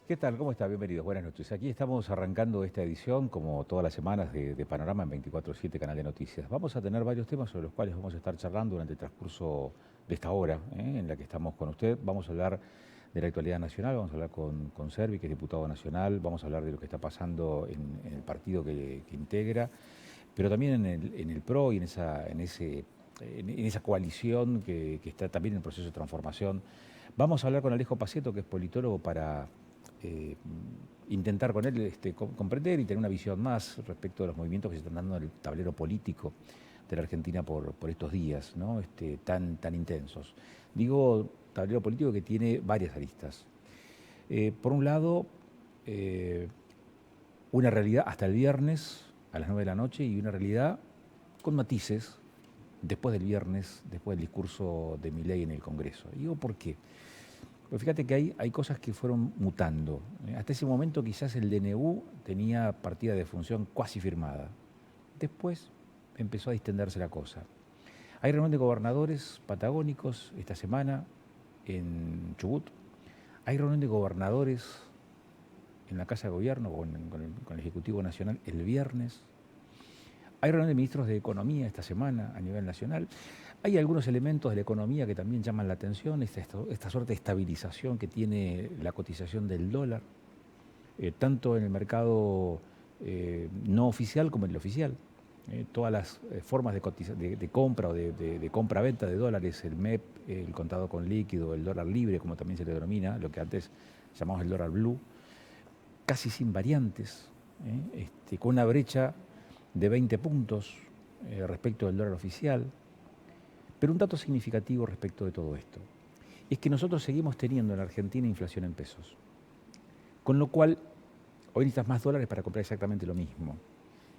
¿Qué tal? ¿Cómo está? Bienvenidos. Buenas noches. Aquí estamos arrancando esta edición, como todas las semanas, de Panorama en 24/7, Canal de Noticias. Vamos a tener varios temas sobre los cuales vamos a estar charlando durante el transcurso de esta hora en la que estamos con usted. Vamos a hablar de la actualidad nacional, vamos a hablar con Servi, que es diputado nacional, vamos a hablar de lo que está pasando en el partido que integra, pero también en el PRO y en esa coalición que está también en proceso de transformación. Vamos a hablar con Alejo Pacieto, que es politólogo, para eh, intentar con él comprender y tener una visión más respecto de los movimientos que se están dando en el tablero político de la Argentina por estos días, ¿no? Tan intensos. Digo tablero político que tiene varias aristas. Por un lado, eh, una realidad hasta el viernes a las 9 de la noche y una realidad con matices después del viernes, después del discurso de Milei en el Congreso. Digo, ¿por qué? Pues fíjate que hay cosas que fueron mutando. Hasta ese momento quizás el DNU tenía partida de función cuasi firmada. Después empezó a distenderse la cosa. Hay reunión de gobernadores patagónicos esta semana en Chubut. Hay reunión de gobernadores en la Casa de Gobierno con el Ejecutivo Nacional el viernes. Hay reunión de ministros de Economía esta semana a nivel nacional. Hay algunos elementos de la economía que también llaman la atención, esta suerte de estabilización que tiene la cotización del dólar, tanto en el mercado no oficial como en el oficial. Todas las formas de compra o de compra-venta de dólares, el MEP, el contado con líquido, el dólar libre, como también se le denomina, lo que antes llamamos el dólar blue, casi sin variantes, con una brecha de 20 puntos respecto del dólar oficial. Pero un dato significativo respecto de todo esto es que nosotros seguimos teniendo en la Argentina inflación en pesos, con lo cual hoy necesitas más dólares para comprar exactamente lo mismo.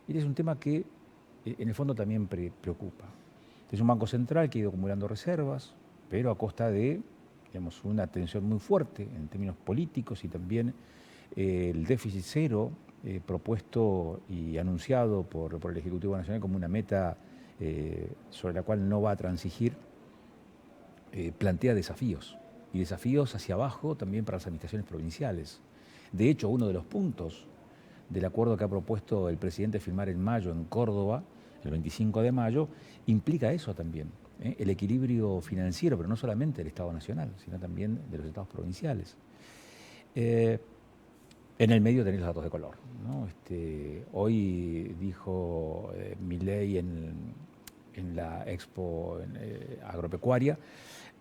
Y es un tema que en el fondo también preocupa. Es un banco central que ha ido acumulando reservas, pero a costa de, digamos, una tensión muy fuerte en términos políticos y también el déficit cero propuesto y anunciado por el Ejecutivo Nacional como una meta sobre la cual no va a transigir, plantea desafíos, y desafíos hacia abajo también para las administraciones provinciales. De hecho, uno de los puntos del acuerdo que ha propuesto el presidente firmar en mayo en Córdoba, el 25 de mayo, implica eso también, el equilibrio financiero, pero no solamente del Estado Nacional, sino también de los estados provinciales. En el medio tenés los datos de color, ¿no? Hoy dijo Milei en la Expo agropecuaria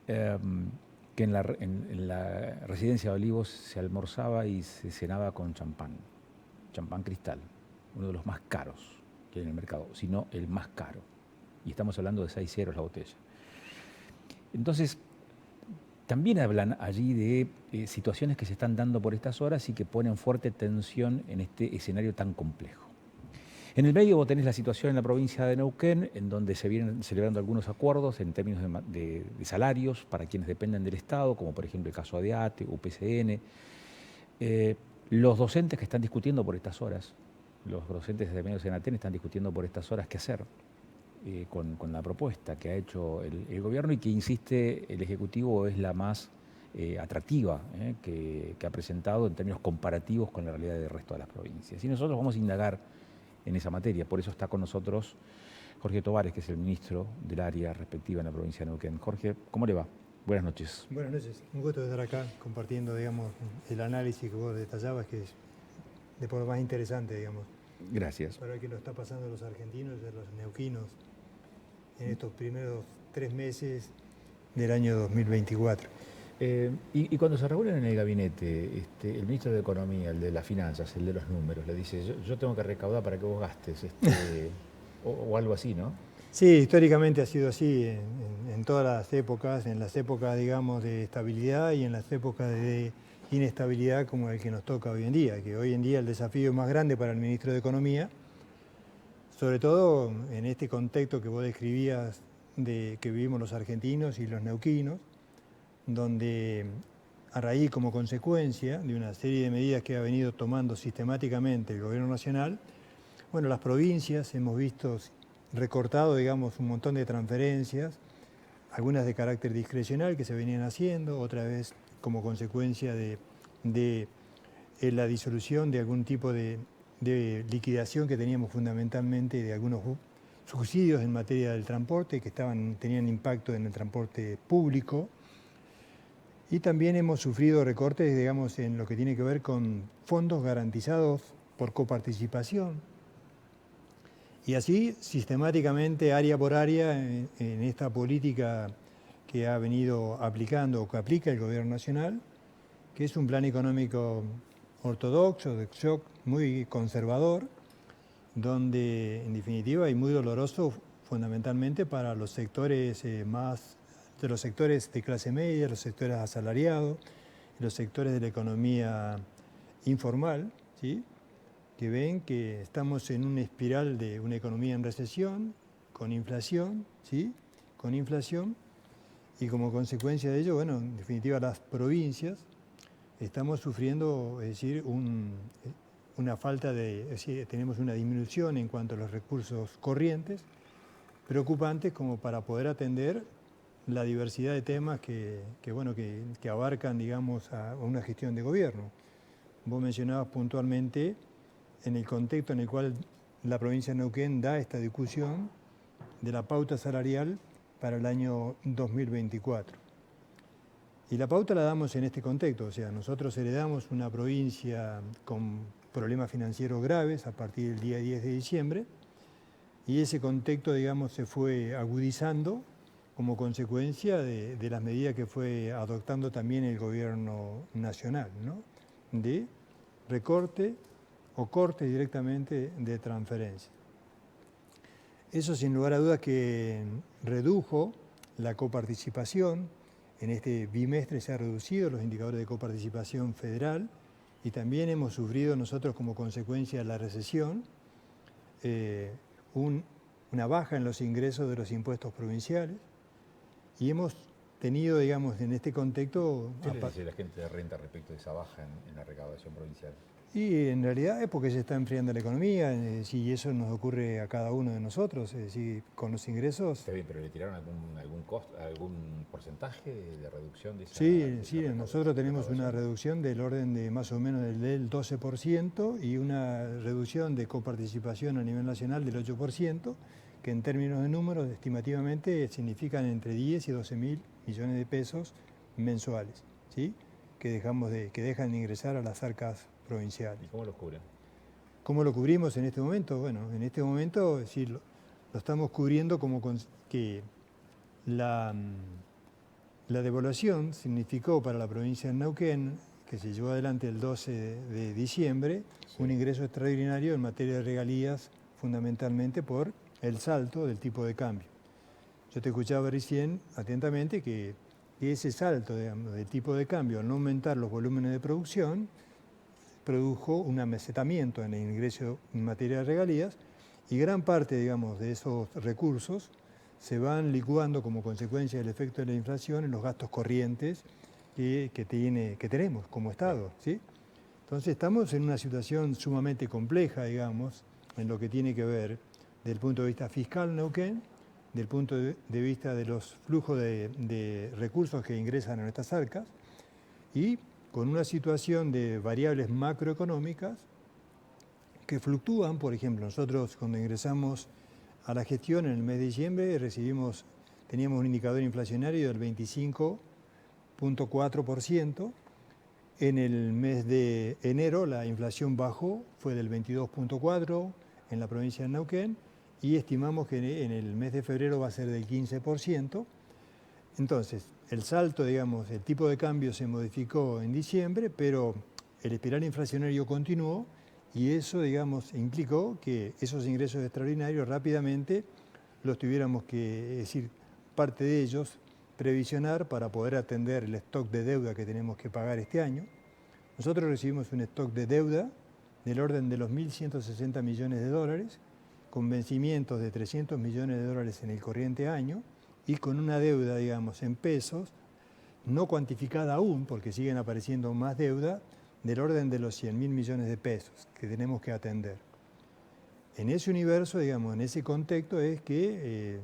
que en la residencia de Olivos se almorzaba y se cenaba con champán cristal, uno de los más caros que hay en el mercado, si no el más caro. Y estamos hablando de 6 euros la botella. Entonces, también hablan allí de situaciones que se están dando por estas horas y que ponen fuerte tensión en este escenario tan complejo. En el medio vos tenés la situación en la provincia de Neuquén, en donde se vienen celebrando algunos acuerdos en términos de salarios para quienes dependen del Estado, como por ejemplo el caso de ATE, UPCN. Los docentes que están discutiendo por estas horas, los docentes de medios en Aten están discutiendo por estas horas qué hacer con la propuesta que ha hecho el gobierno y que, insiste, el Ejecutivo es la más atractiva que ha presentado en términos comparativos con la realidad del resto de las provincias. Y nosotros vamos a indagar en esa materia. Por eso está con nosotros Jorge Tovares, que es el ministro del área respectiva en la provincia de Neuquén. Jorge, ¿cómo le va? Buenas noches. Buenas noches, un gusto estar acá compartiendo, digamos, el análisis que vos detallabas, que es de por lo más interesante, digamos. Gracias. Para ver qué lo está pasando a los argentinos y a los neuquinos en estos primeros 3 meses del año 2024. Y cuando se reúnen en el gabinete, el ministro de Economía, el de las finanzas, el de los números, le dice, yo tengo que recaudar para que vos gastes, o algo así, ¿no? Sí, históricamente ha sido así en todas las épocas, en las épocas, digamos, de estabilidad y en las épocas de inestabilidad como el que nos toca hoy en día, que hoy en día el desafío más grande para el ministro de Economía, sobre todo en este contexto que vos describías de que vivimos los argentinos y los neuquinos, donde a raíz como consecuencia de una serie de medidas que ha venido tomando sistemáticamente el gobierno nacional, bueno, las provincias hemos visto recortado, digamos, un montón de transferencias, algunas de carácter discrecional que se venían haciendo, otra vez como consecuencia de la disolución de algún tipo de liquidación que teníamos fundamentalmente de algunos subsidios en materia del transporte que tenían impacto en el transporte público. Y también hemos sufrido recortes, digamos, en lo que tiene que ver con fondos garantizados por coparticipación. Y así, sistemáticamente, área por área, en esta política que ha venido aplicando o que aplica el Gobierno Nacional, que es un plan económico ortodoxo, de shock, muy conservador, donde, en definitiva, y muy doloroso fundamentalmente para los sectores los sectores de clase media, los sectores asalariados, los sectores de la economía informal, ¿sí? Que ven que estamos en una espiral de una economía en recesión, con inflación, ¿sí? Con inflación, y como consecuencia de ello, bueno, en definitiva las provincias estamos sufriendo, es decir, una falta es decir, tenemos una disminución en cuanto a los recursos corrientes, preocupantes como para poder atender la diversidad de temas que abarcan, digamos, a una gestión de gobierno. Vos mencionabas puntualmente en el contexto en el cual la provincia de Neuquén da esta discusión de la pauta salarial para el año 2024. Y la pauta la damos en este contexto, o sea, nosotros heredamos una provincia con problemas financieros graves a partir del día 10 de diciembre, y ese contexto, digamos, se fue agudizando como consecuencia de las medidas que fue adoptando también el gobierno nacional, ¿no? De recorte o corte directamente de transferencia. Eso sin lugar a dudas que redujo la coparticipación. En este bimestre se han reducido los indicadores de coparticipación federal y también hemos sufrido nosotros como consecuencia de la recesión una baja en los ingresos de los impuestos provinciales. Y hemos tenido, digamos, en este contexto... ¿Qué le dice la gente de renta respecto de esa baja en la recaudación provincial? Y en realidad es porque se está enfriando la economía, y eso nos ocurre a cada uno de nosotros, es decir, con los ingresos... Está bien, pero ¿le tiraron algún porcentaje de reducción de esa? Sí, nosotros tenemos una reducción del orden de más o menos del 12% y una reducción de coparticipación a nivel nacional del 8%, que en términos de números estimativamente significan entre 10 y 12 mil millones de pesos mensuales, ¿sí? que dejan de ingresar a las arcas provinciales. ¿Y cómo los cubren? ¿Cómo lo cubrimos en este momento? Bueno, en este momento lo estamos cubriendo como que la devaluación significó para la provincia de Neuquén, que se llevó adelante el 12 de diciembre, sí, un ingreso extraordinario en materia de regalías, fundamentalmente por el salto del tipo de cambio. Yo te escuchaba recién atentamente que ese salto, digamos, del tipo de cambio, al no aumentar los volúmenes de producción, produjo un amesetamiento en el ingreso en materia de regalías, y gran parte, digamos, de esos recursos se van licuando como consecuencia del efecto de la inflación en los gastos corrientes que tenemos como Estado, ¿sí? Entonces estamos en una situación sumamente compleja, digamos, en lo que tiene que ver desde el punto de vista fiscal Neuquén, del punto de vista de los flujos de recursos que ingresan a nuestras arcas, y con una situación de variables macroeconómicas que fluctúan. Por ejemplo, nosotros cuando ingresamos a la gestión en el mes de diciembre teníamos un indicador inflacionario del 25.4%, en el mes de enero la inflación bajó, fue del 22.4% en la provincia de Neuquén, y estimamos que en el mes de febrero va a ser del 15%. Entonces, el salto, digamos, el tipo de cambio se modificó en diciembre, pero el espiral inflacionario continuó, y eso, digamos, implicó que esos ingresos extraordinarios rápidamente los tuviéramos que, es decir, parte de ellos, previsionar para poder atender el stock de deuda que tenemos que pagar este año. Nosotros recibimos un stock de deuda del orden de los 1.160 millones de dólares, con vencimientos de 300 millones de dólares en el corriente año, y con una deuda, digamos, en pesos, no cuantificada aún, porque siguen apareciendo más deuda, del orden de los 100.000 millones de pesos que tenemos que atender. En ese universo, digamos, en ese contexto es que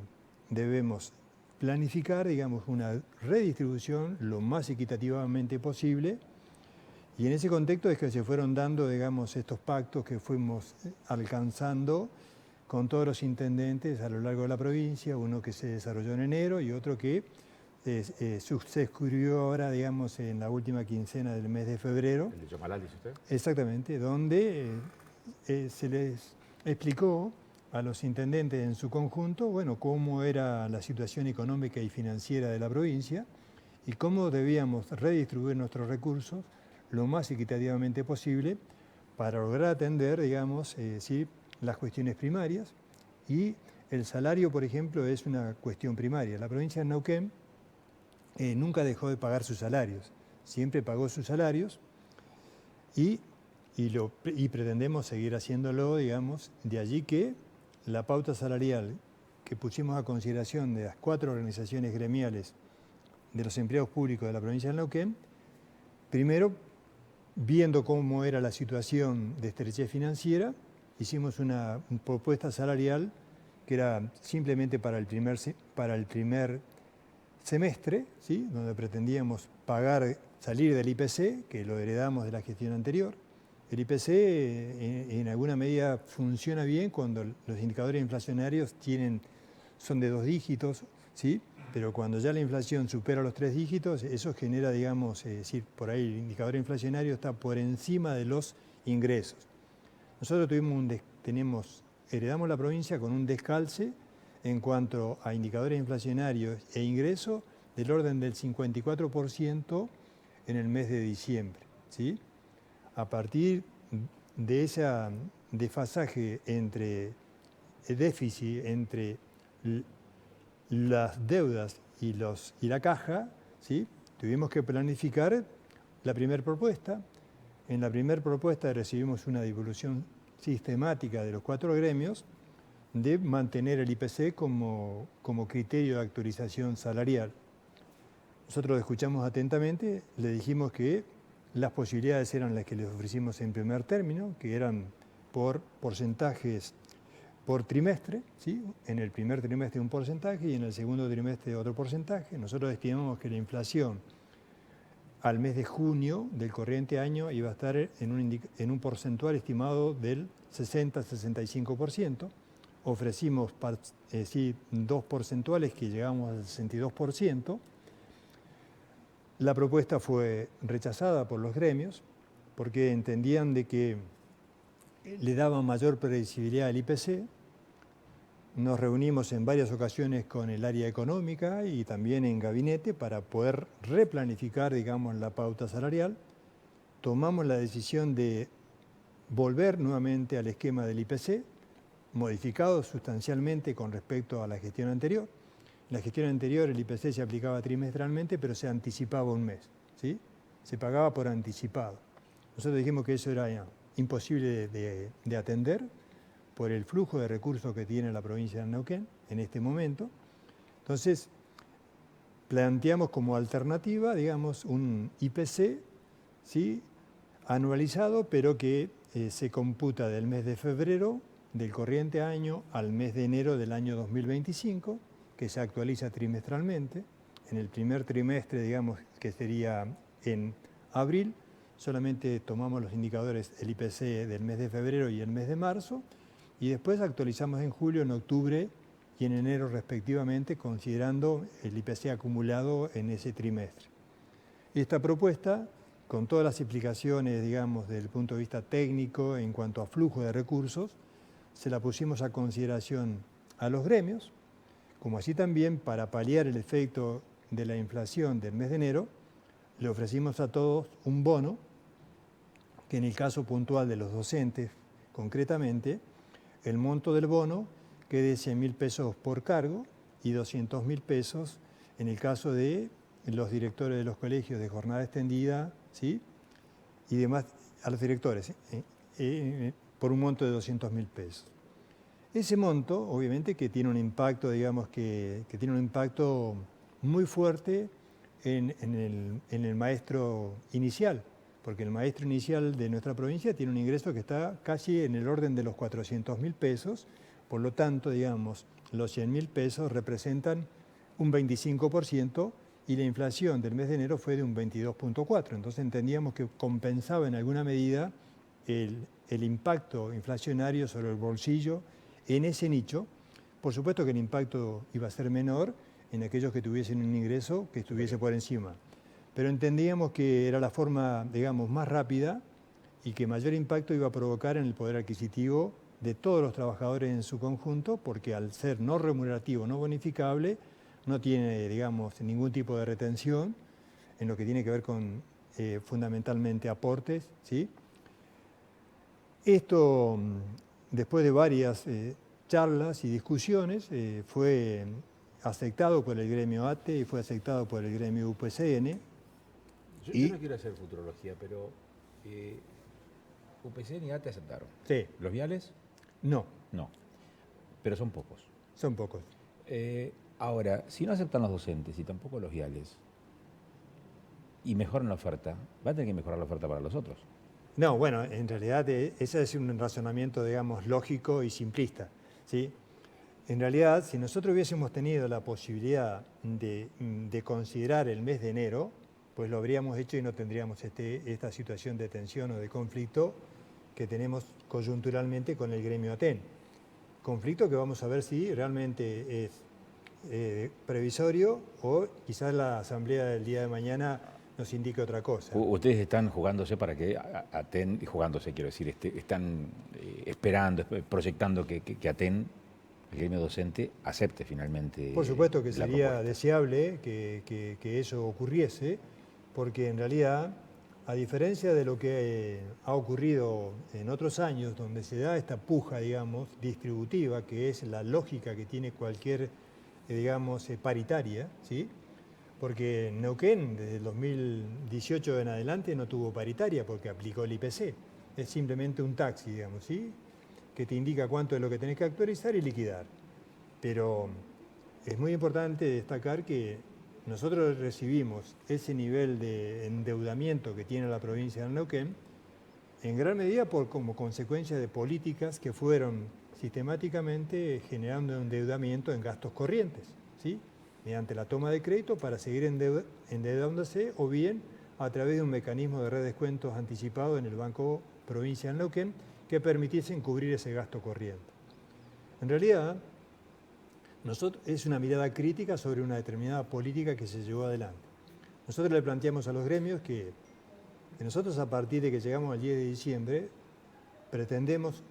debemos planificar, digamos, una redistribución lo más equitativamente posible, Y en ese contexto es que se fueron dando, digamos, estos pactos que fuimos alcanzando con todos los intendentes a lo largo de la provincia, uno que se desarrolló en enero y otro que se escribió ahora, digamos, en la última quincena del mes de febrero. ¿El de Chomalal, dice usted? Exactamente, donde se les explicó a los intendentes en su conjunto, bueno, cómo era la situación económica y financiera de la provincia y cómo debíamos redistribuir nuestros recursos lo más equitativamente posible para lograr atender, digamos, sí, las cuestiones primarias. Y el salario, por ejemplo, es una cuestión primaria. La provincia de Neuquén nunca dejó de pagar sus salarios, siempre pagó sus salarios y pretendemos seguir haciéndolo, digamos, de allí que la pauta salarial que pusimos a consideración de las 4 organizaciones gremiales de los empleados públicos de la provincia de Neuquén, primero, viendo cómo era la situación de estrechez financiera, hicimos una propuesta salarial que era simplemente para el primer semestre, ¿sí? Donde pretendíamos salir del IPC, que lo heredamos de la gestión anterior. El IPC en alguna medida funciona bien cuando los indicadores inflacionarios son de 2 dígitos, ¿sí? Pero cuando ya la inflación supera los 3 dígitos, eso genera, digamos, por ahí el indicador inflacionario está por encima de los ingresos. Nosotros heredamos la provincia con un descalce en cuanto a indicadores inflacionarios e ingresos del orden del 54% en el mes de diciembre, ¿sí? A partir de ese desfasaje entre el déficit entre las deudas y la caja, ¿sí? Tuvimos que planificar la primera propuesta. En la primera propuesta recibimos una devolución sistemática de los 4 gremios de mantener el IPC como criterio de actualización salarial. Nosotros lo escuchamos atentamente, le dijimos que las posibilidades eran las que les ofrecimos en primer término, que eran por porcentajes por trimestre, ¿sí? En el primer trimestre un porcentaje y en el segundo trimestre otro porcentaje. Nosotros estimamos que la inflación al mes de junio del corriente año iba a estar en un porcentual estimado del 60-65%. Ofrecimos 2 porcentuales que llegamos al 62%. La propuesta fue rechazada por los gremios porque entendían de que le daba mayor previsibilidad al IPC. Nos reunimos en varias ocasiones con el área económica y también en gabinete para poder replanificar, digamos, la pauta salarial. Tomamos la decisión de volver nuevamente al esquema del IPC, modificado sustancialmente con respecto a la gestión anterior. En la gestión anterior el IPC se aplicaba trimestralmente, pero se anticipaba un mes, ¿sí? Se pagaba por anticipado. Nosotros dijimos que eso era imposible de atender por el flujo de recursos que tiene la provincia de Neuquén en este momento. Entonces, planteamos como alternativa, digamos, un IPC, ¿sí? Anualizado, pero que se computa del mes de febrero del corriente año al mes de enero del año 2025, que se actualiza trimestralmente. En el primer trimestre, digamos, que sería en abril, solamente tomamos los indicadores del IPC del mes de febrero y el mes de marzo, y después actualizamos en julio, en octubre y en enero respectivamente, considerando el IPC acumulado en ese trimestre. Esta propuesta, con todas las implicaciones, digamos, desde el punto de vista técnico en cuanto a flujo de recursos, se la pusimos a consideración a los gremios, como así también para paliar el efecto de la inflación del mes de enero, le ofrecimos a todos un bono, que en el caso puntual de los docentes, concretamente, el monto del bono quede 100.000 pesos por cargo y 200.000 pesos en el caso de los directores de los colegios de jornada extendida, ¿sí? Y demás, a los directores, por un monto de 200.000 pesos. Ese monto, obviamente, que tiene un impacto, digamos, que tiene un impacto muy fuerte en el maestro inicial, porque el maestro inicial de nuestra provincia tiene un ingreso que está casi en el orden de los 400.000 pesos, por lo tanto, digamos, los 100.000 pesos representan un 25% y la inflación del mes de enero fue de un 22,4. Entonces entendíamos que compensaba en alguna medida el impacto inflacionario sobre el bolsillo en ese nicho. Por supuesto que el impacto iba a ser menor en aquellos que tuviesen un ingreso que estuviese por encima. Pero entendíamos que era la forma, digamos, más rápida y que mayor impacto iba a provocar en el poder adquisitivo de todos los trabajadores en su conjunto, porque al ser no remunerativo, no bonificable, no tiene, digamos, ningún tipo de retención en lo que tiene que ver con fundamentalmente aportes, ¿sí? Esto, después de varias charlas y discusiones, fue aceptado por el gremio ATE y fue aceptado por el gremio UPCN. Yo no quiero hacer futurología, pero UPCN y ATE aceptaron. Sí. ¿Los viales? No. No, pero son pocos. Son pocos. Ahora, si no aceptan los docentes y tampoco los viales, y mejoran la oferta, van a tener que mejorar la oferta para los otros. No, bueno, en realidad ese es un razonamiento, digamos, lógico y simplista, ¿sí? En realidad, si nosotros hubiésemos tenido la posibilidad de considerar el mes de enero, pues lo habríamos hecho y no tendríamos esta situación de tensión o de conflicto que tenemos coyunturalmente con el gremio ATEN. Conflicto que vamos a ver si realmente es previsorio o quizás la asamblea del día de mañana nos indique otra cosa. Ustedes están jugándose para que ATEN, jugándose quiero decir, están esperando, proyectando que ATEN, el gremio docente, acepte finalmente. Por supuesto que la sería propuesta. deseable que eso ocurriese, porque en realidad, a diferencia de lo que ha ocurrido en otros años, donde se da esta puja, digamos, distributiva, que es la lógica que tiene cualquier, digamos, paritaria, ¿sí? Porque Neuquén, desde el 2018 en adelante, no tuvo paritaria porque aplicó el IPC. Es simplemente un taxi, digamos, ¿sí? Que te indica cuánto es lo que tenés que actualizar y liquidar. Pero es muy importante destacar que nosotros recibimos ese nivel de endeudamiento que tiene la provincia de Neuquén en gran medida como consecuencia de políticas que fueron sistemáticamente generando endeudamiento en gastos corrientes, ¿sí? Mediante la toma de crédito para seguir endeudándose o bien a través de un mecanismo de redescuentos anticipado en el Banco Provincia de Neuquén que permitiesen cubrir ese gasto corriente. En realidad, es una mirada crítica sobre una determinada política que se llevó adelante. Nosotros le planteamos a los gremios que nosotros a partir de que llegamos al 10 de diciembre pretendemos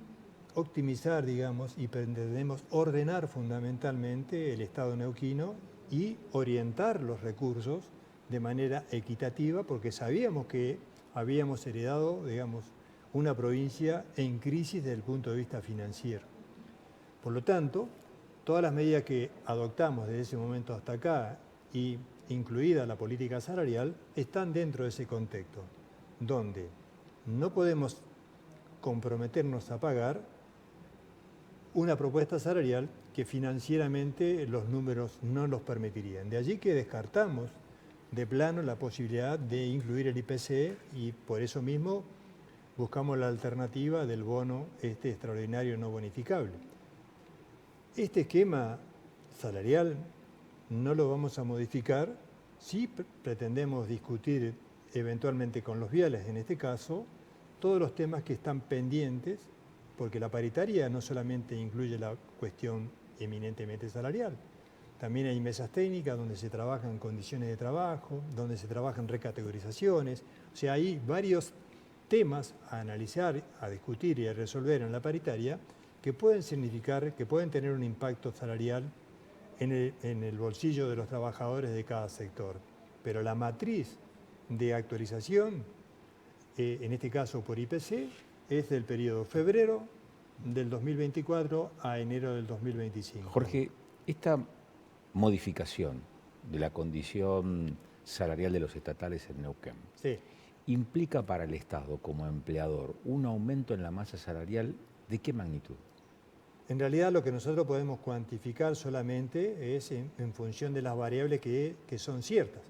optimizar, digamos, y pretendemos ordenar fundamentalmente el Estado neuquino y orientar los recursos de manera equitativa, porque sabíamos que habíamos heredado, digamos, una provincia en crisis desde el punto de vista financiero. Por lo tanto, todas las medidas que adoptamos desde ese momento hasta acá, y incluida la política salarial, están dentro de ese contexto, donde no podemos comprometernos a pagar una propuesta salarial que financieramente los números no los permitirían. De allí que descartamos de plano la posibilidad de incluir el IPC y por eso mismo buscamos la alternativa del bono extraordinario no bonificable. Este esquema salarial no lo vamos a modificar, sí pretendemos discutir eventualmente con los viales, en este caso, todos los temas que están pendientes, porque la paritaria no solamente incluye la cuestión eminentemente salarial, también hay mesas técnicas donde se trabajan condiciones de trabajo, donde se trabajan recategorizaciones, o sea, hay varios temas a analizar, a discutir y a resolver en la paritaria que pueden significar, que pueden tener un impacto salarial en el bolsillo de los trabajadores de cada sector. Pero la matriz de actualización, en este caso por IPC, es del periodo febrero del 2024 a enero del 2025. Jorge, esta modificación de la condición salarial de los estatales en Neuquén, Sí. ¿implica para el Estado como empleador un aumento en la masa salarial de qué magnitud? En realidad lo que nosotros podemos cuantificar solamente es en función de las variables que son ciertas.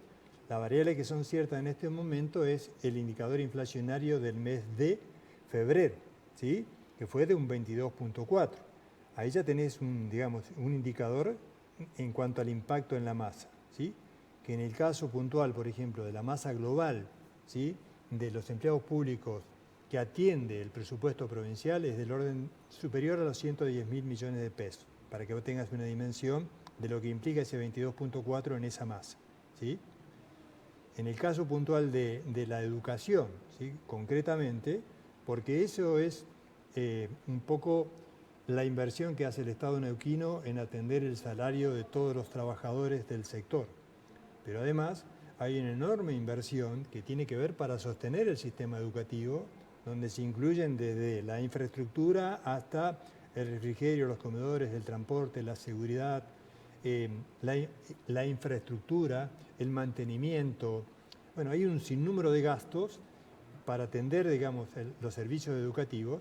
Las variables que son ciertas en este momento es el indicador inflacionario del mes de febrero, ¿sí? Que fue de un 22,4. Ahí ya tenés un indicador en cuanto al impacto en la masa, ¿sí? que en el caso puntual, por ejemplo, de la masa global, ¿sí?, de los empleados públicos que atiende el presupuesto provincial es del orden superior a los 110.000 millones de pesos, para que vos tengas una dimensión de lo que implica ese 22.4 en esa masa, ¿sí? En el caso puntual de la educación, ¿sí?, concretamente, porque eso es un poco la inversión que hace el Estado neuquino en atender el salario de todos los trabajadores del sector. Pero además hay una enorme inversión que tiene que ver para sostener el sistema educativo, donde se incluyen desde la infraestructura hasta el refrigerio, los comedores, el transporte, la seguridad, la infraestructura, el mantenimiento. Bueno, hay un sinnúmero de gastos para atender, digamos, los servicios educativos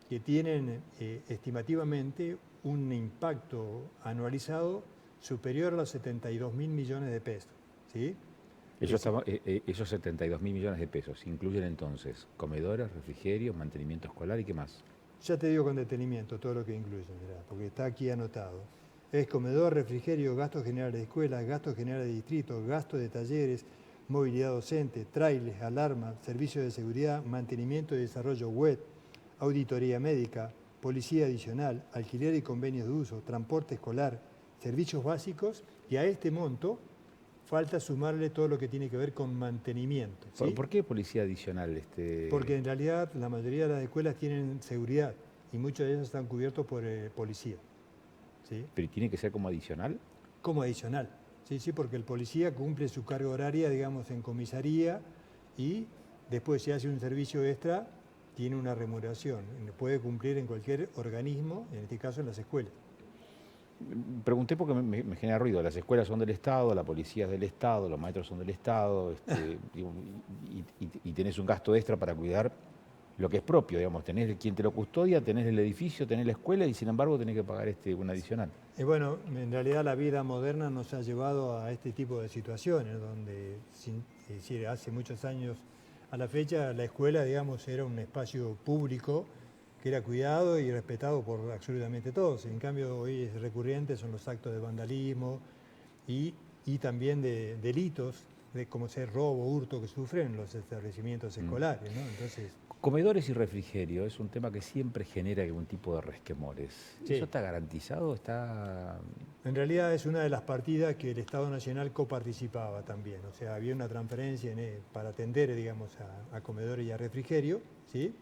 que tienen estimativamente un impacto anualizado superior a los 72.000 millones de pesos, ¿sí? Esos 72.000 millones de pesos incluyen entonces comedores, refrigerios, mantenimiento escolar y qué más. Ya te digo con detenimiento todo lo que incluye, mirá, porque está aquí anotado. Es comedor, refrigerio, gastos generales de escuelas, gastos generales de distritos, gastos de talleres, movilidad docente, trailers, alarmas, servicios de seguridad, mantenimiento y desarrollo web, auditoría médica, policía adicional, alquiler y convenios de uso, transporte escolar, servicios básicos, y a este monto falta sumarle todo lo que tiene que ver con mantenimiento, ¿sí? ¿Por qué policía adicional? Porque en realidad la mayoría de las escuelas tienen seguridad y muchos de ellos están cubiertos por policía, ¿sí? ¿Pero tiene que ser como adicional? Como adicional, sí, sí, porque el policía cumple su carga horaria, digamos, en comisaría y después si hace un servicio extra tiene una remuneración. Puede cumplir en cualquier organismo, en este caso en las escuelas. Pregunté porque me genera ruido. Las escuelas son del Estado, la policía es del Estado, los maestros son del Estado, y tenés un gasto extra para cuidar lo que es propio, digamos. Tenés quien te lo custodia, tenés el edificio, tenés la escuela y sin embargo tenés que pagar un adicional. Bueno, en realidad la vida moderna nos ha llevado a este tipo de situaciones, donde hace muchos años a la fecha la escuela, digamos, era un espacio público que era cuidado y respetado por absolutamente todos. En cambio, hoy es recurrente, son los actos de vandalismo y también de delitos, como ser robo, hurto, que sufren los establecimientos escolares, ¿no? Entonces, comedores y refrigerio es un tema que siempre genera algún tipo de resquemores. Sí. ¿Eso está garantizado? En realidad es una de las partidas que el Estado Nacional coparticipaba también. O sea, había una transferencia para atender, digamos, a comedores y a refrigerio, ¿sí?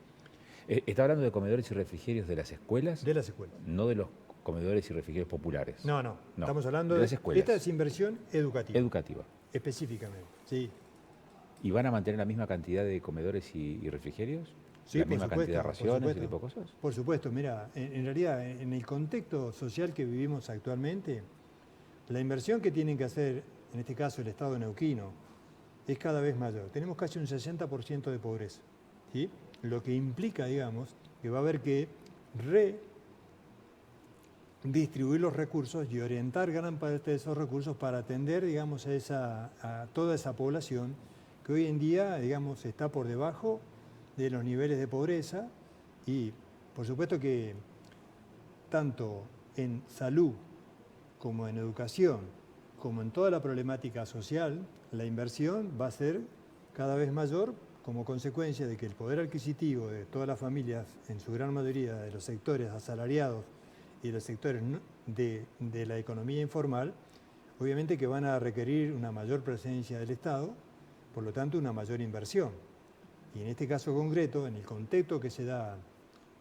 ¿Está hablando de comedores y refrigerios de las escuelas? De las escuelas. No de los comedores y refrigerios populares. No. Estamos hablando de las escuelas. Esta es inversión educativa. Educativa. Específicamente, sí. ¿Y van a mantener la misma cantidad de comedores y refrigerios? Sí, ¿La misma cantidad de raciones, ese tipo de cosas? Por supuesto, mira, en realidad, en el contexto social que vivimos actualmente, la inversión que tienen que hacer, en este caso el Estado neuquino, es cada vez mayor. Tenemos casi un 60% de pobreza, ¿sí? Lo que implica, digamos, que va a haber que redistribuir los recursos y orientar gran parte de esos recursos para atender, digamos, a toda esa población que hoy en día, digamos, está por debajo de los niveles de pobreza y, por supuesto que tanto en salud como en educación, como en toda la problemática social, la inversión va a ser cada vez mayor como consecuencia de que el poder adquisitivo de todas las familias, en su gran mayoría de los sectores asalariados y de los sectores de la economía informal, obviamente que van a requerir una mayor presencia del Estado, por lo tanto una mayor inversión. Y en este caso concreto, en el contexto que se da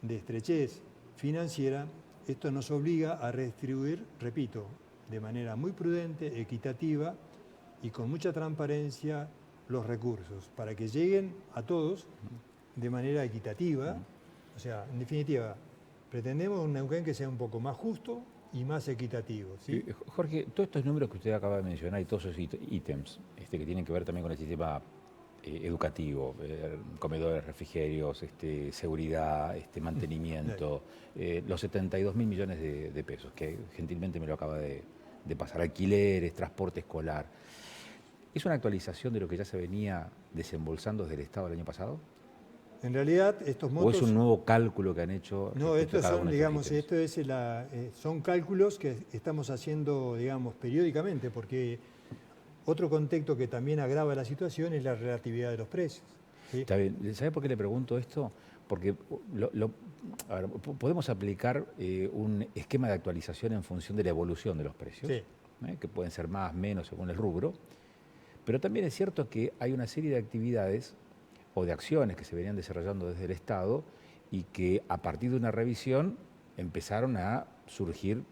de estrechez financiera, esto nos obliga a redistribuir, repito, de manera muy prudente, equitativa y con mucha transparencia los recursos, para que lleguen a todos de manera equitativa. O sea, en definitiva, pretendemos un Neuquén que sea un poco más justo y más equitativo, ¿sí? Jorge, todos estos números que usted acaba de mencionar y todos esos ítems que tienen que ver también con el sistema educativo, comedores, refrigerios, seguridad, mantenimiento, los 72.000 millones de pesos, que gentilmente me lo acaba de pasar, alquileres, transporte escolar. ¿Es una actualización de lo que ya se venía desembolsando desde el Estado el año pasado? En realidad, estos montos... ¿O es un nuevo cálculo que han hecho? No, estos son, digamos, son cálculos que estamos haciendo, digamos, periódicamente, porque Otro contexto que también agrava la situación es la relatividad de los precios. ¿Sí? Está bien. ¿Sabe por qué le pregunto esto? Porque a ver, podemos aplicar un esquema de actualización en función de la evolución de los precios, Sí. que pueden ser más, menos, según el rubro, pero también es cierto que hay una serie de actividades o de acciones que se venían desarrollando desde el Estado y que a partir de una revisión empezaron a surgir,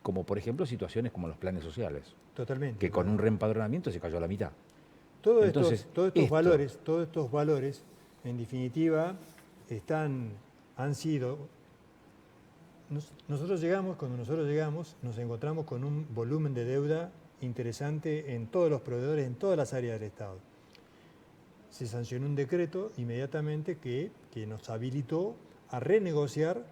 como por ejemplo situaciones como los planes sociales, Totalmente. que con un reempadronamiento se cayó a la mitad. Todos estos valores, en definitiva, han sido. Cuando nosotros llegamos, nos encontramos con un volumen de deuda interesante en todos los proveedores, en todas las áreas del Estado. Se sancionó un decreto inmediatamente que nos habilitó a renegociar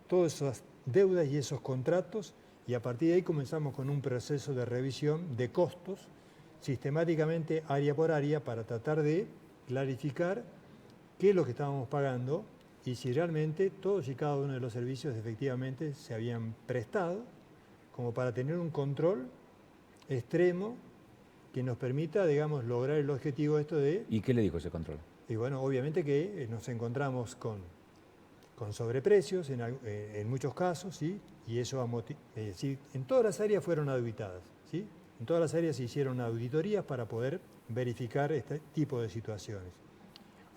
todas esas deudas y esos contratos, y a partir de ahí comenzamos con un proceso de revisión de costos, sistemáticamente área por área, para tratar de clarificar qué es lo que estábamos pagando y si realmente todos y cada uno de los servicios efectivamente se habían prestado, como para tener un control extremo que nos permita, digamos, lograr el objetivo esto de... ¿Y qué le dijo ese control? Y bueno, obviamente que nos encontramos con sobreprecios en muchos casos, ¿sí? Y eso ¿sí? En todas las áreas fueron auditadas, ¿sí? En todas las áreas se hicieron auditorías para poder verificar este tipo de situaciones.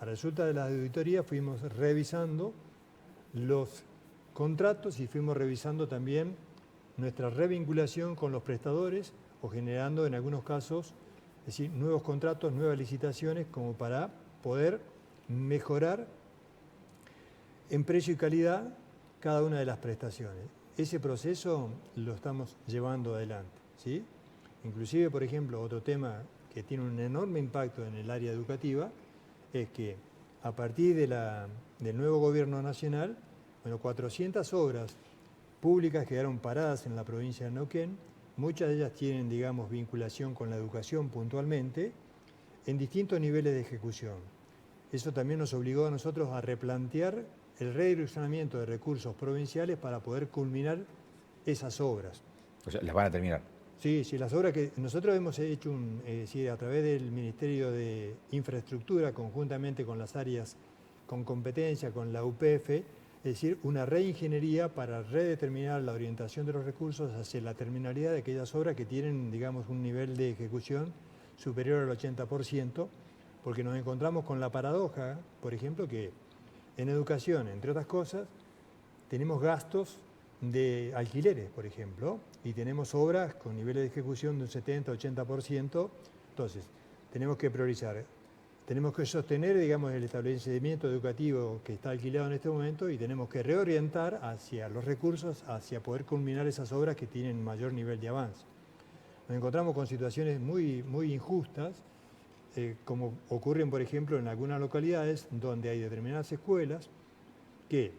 A resulta de las auditorías fuimos revisando los contratos y fuimos revisando también nuestra revinculación con los prestadores o generando en algunos casos, es decir, nuevos contratos, nuevas licitaciones, como para poder mejorar en precio y calidad cada una de las prestaciones. Ese proceso lo estamos llevando adelante, ¿sí? Inclusive, por ejemplo, otro tema que tiene un enorme impacto en el área educativa es que a partir del nuevo gobierno nacional, 400 obras públicas quedaron paradas en la provincia de Neuquén. Muchas de ellas tienen, digamos, vinculación con la educación puntualmente, en distintos niveles de ejecución. Eso también nos obligó a nosotros a replantear el redireccionamiento de recursos provinciales para poder culminar esas obras. O sea, las van a terminar. Sí, las obras que nosotros hemos hecho, a través del Ministerio de Infraestructura, conjuntamente con las áreas con competencia, con la UPF, es decir, una reingeniería para redeterminar la orientación de los recursos hacia la terminalidad de aquellas obras que tienen, digamos, un nivel de ejecución superior al 80%, porque nos encontramos con la paradoja, por ejemplo, que en educación, entre otras cosas, tenemos gastos de alquileres, por ejemplo, y tenemos obras con niveles de ejecución de un 70-80%, entonces tenemos que priorizar. Tenemos que sostener, digamos, el establecimiento educativo que está alquilado en este momento y tenemos que reorientar hacia los recursos, hacia poder culminar esas obras que tienen mayor nivel de avance. Nos encontramos con situaciones muy, muy injustas, como ocurren, por ejemplo, en algunas localidades donde hay determinadas escuelas que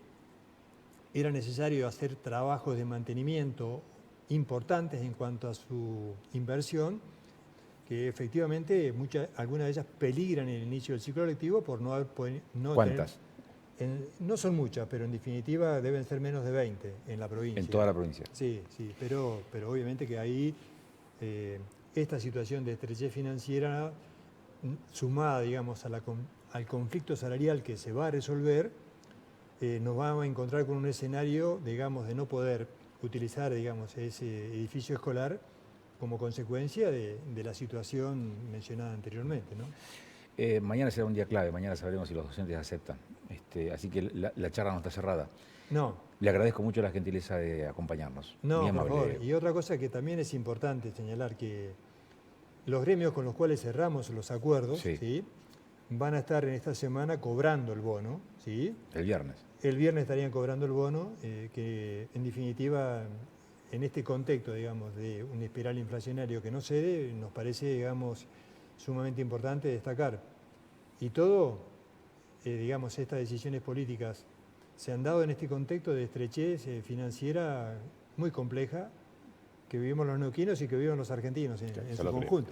era necesario hacer trabajos de mantenimiento importantes en cuanto a su inversión, que efectivamente algunas de ellas peligran el inicio del ciclo lectivo por no haber... ¿Cuántas? No son muchas, pero en definitiva deben ser menos de 20 en la provincia. En toda la provincia. Sí, pero obviamente que ahí esta situación de estrechez financiera, sumada, digamos, al conflicto salarial que se va a resolver, nos vamos a encontrar con un escenario, digamos, de no poder utilizar, digamos, ese edificio escolar como consecuencia de la situación mencionada anteriormente, ¿no? Mañana será un día clave, mañana sabremos si los docentes aceptan. Así que la charla no está cerrada. No. Le agradezco mucho la gentileza de acompañarnos. No, muy por amable. favor. Y otra cosa que también es importante señalar, que los gremios con los cuales cerramos los acuerdos, sí. ¿sí?, van a estar en esta semana cobrando el bono, ¿sí? El viernes. El viernes estarían cobrando el bono, que en definitiva, en este contexto, digamos, de un espiral inflacionario que no cede, nos parece, digamos, sumamente importante destacar. Y todo, digamos, estas decisiones políticas se han dado en este contexto de estrechez financiera muy compleja que vivimos los neuquinos y que viven los argentinos en su conjunto.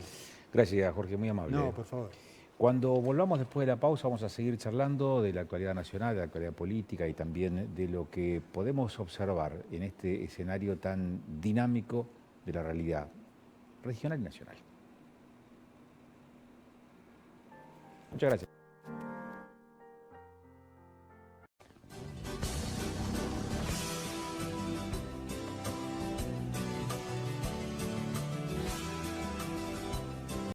Gracias, Jorge, muy amable. No, por favor. Cuando volvamos después de la pausa vamos a seguir charlando de la actualidad nacional, de la actualidad política y también de lo que podemos observar en este escenario tan dinámico de la realidad regional y nacional. Muchas gracias.